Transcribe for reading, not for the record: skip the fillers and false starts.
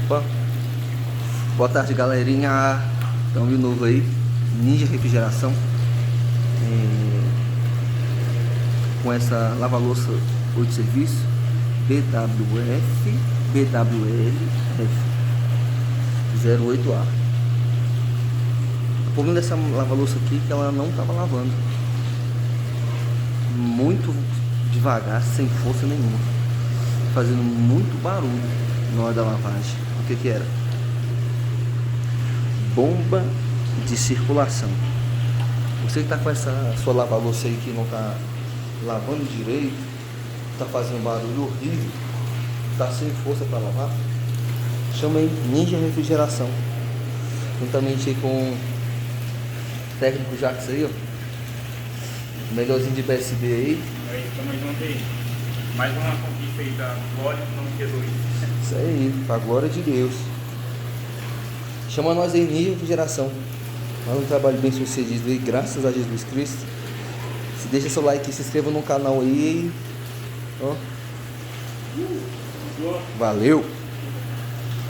Opa, boa tarde, galerinha. Estamos de novo aí, Ninja Refrigeração, com essa lava-louça 8 serviço BWF 08A. O problema dessa lava-louça aqui é que ela não estava lavando, muito devagar, sem força nenhuma, fazendo muito barulho na hora da lavagem. O que que era? Bomba de circulação. Você que está com essa sua lava-louça aí que não está lavando direito, está fazendo um barulho horrível, está sem força para lavar, chama aí Ninja Refrigeração, juntamente aí com o técnico Jax aí, ó, melhorzinho de PSB aí. Tamo junto aí. Mais uma conquista aí da glória do nome de Jesus. Isso aí, pra glória de Deus. Chama nós aí, Ninja Refrigeração. Mais um trabalho bem sucedido aí, graças a Jesus Cristo. Se deixa seu like, se inscreva no canal aí. Ó. Valeu!